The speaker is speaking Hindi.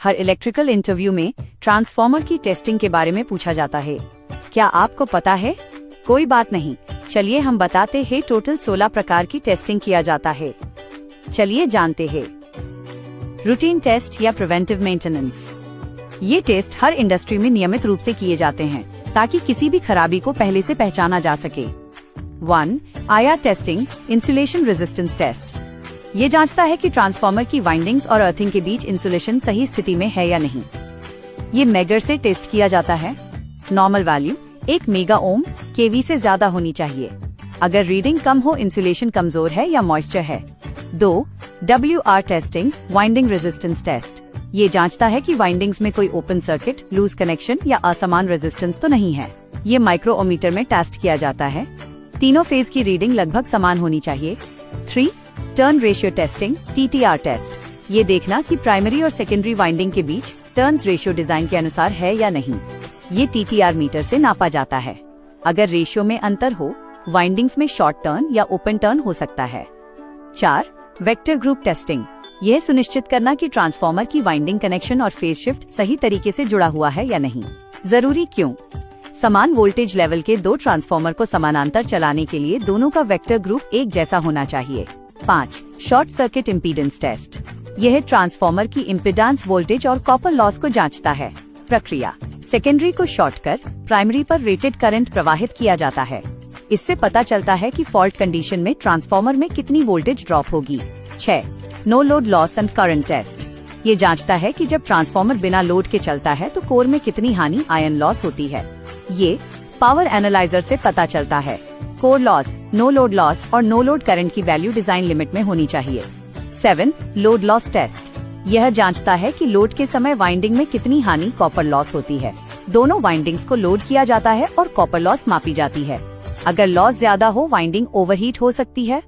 हर इलेक्ट्रिकल इंटरव्यू में ट्रांसफार्मर की टेस्टिंग के बारे में पूछा जाता है। क्या आपको पता है? कोई बात नहीं, चलिए हम बताते हैं। टोटल 16 प्रकार की टेस्टिंग किया जाता है। चलिए जानते हैं। रूटीन टेस्ट या प्रिवेंटिव मेंटेनेंस। ये टेस्ट हर इंडस्ट्री में नियमित रूप से किए जाते हैं ताकि किसी भी खराबी को पहले से पहचाना जा सके। 1. IR testing, insulation resistance test. ये जांचता है कि ट्रांसफार्मर की वाइंडिंग्स और अर्थिंग के बीच इंसुलेशन सही स्थिति में है या नहीं। ये मेगर से टेस्ट किया जाता है। नॉर्मल वैल्यू 1 मेगा ओम केवी से ज्यादा होनी चाहिए। अगर रीडिंग कम हो, इंसुलेशन कमजोर है या मॉइस्चर है। 2. WR testing, winding resistance test. ये जांचता है कि वाइंडिंग्स में कोई ओपन सर्किट, लूज कनेक्शन या असमान रेजिस्टेंस तो नहीं है। ये माइक्रोमीटर में टेस्ट किया जाता है। तीनों फेज की रीडिंग लगभग समान होनी चाहिए। 3. Turn ratio testing, TTR test. ये देखना कि प्राइमरी और सेकेंडरी वाइंडिंग के बीच टर्न्स रेशियो डिजाइन के अनुसार है या नहीं। ये TTR मीटर से नापा जाता है। अगर रेशियो में अंतर हो, वाइंडिंग्स में शॉर्ट टर्न या ओपन टर्न हो सकता है। 4. Vector group testing. यह सुनिश्चित करना कि ट्रांसफार्मर की वाइंडिंग कनेक्शन और फेज शिफ्ट सही तरीके से जुड़ा हुआ है या नहीं। जरूरी क्यों? समान वोल्टेज लेवल के दो ट्रांसफार्मर को समानांतर चलाने के लिए दोनों का वेक्टर ग्रुप एक जैसा होना चाहिए। 5. Short circuit impedance test. यह ट्रांसफार्मर की इम्पीडेंस, वोल्टेज और कॉपर लॉस को जांचता है। प्रक्रिया: सेकेंडरी को शॉर्ट कर प्राइमरी पर रेटेड करंट प्रवाहित किया जाता है। इससे पता चलता है कि फॉल्ट कंडीशन में ट्रांसफार्मर में कितनी वोल्टेज ड्रॉप होगी। 6. No load loss and current test. ये जांचता है कि जब ट्रांसफार्मर बिना लोड के चलता है तो कोर में कितनी हानि, आयन लॉस होती है। ये पावर एनालाइजर से पता चलता है। Core loss, no load loss और नो लोड करंट की वैल्यू डिजाइन लिमिट में होनी चाहिए। 7. Load loss test. यह जांचता है कि लोड के समय वाइंडिंग में कितनी हानि, कॉपर लॉस होती है। दोनों वाइंडिंग्स को लोड किया जाता है और कॉपर लॉस मापी जाती है। अगर लॉस ज्यादा हो, वाइंडिंग ओवरहीट हो सकती है।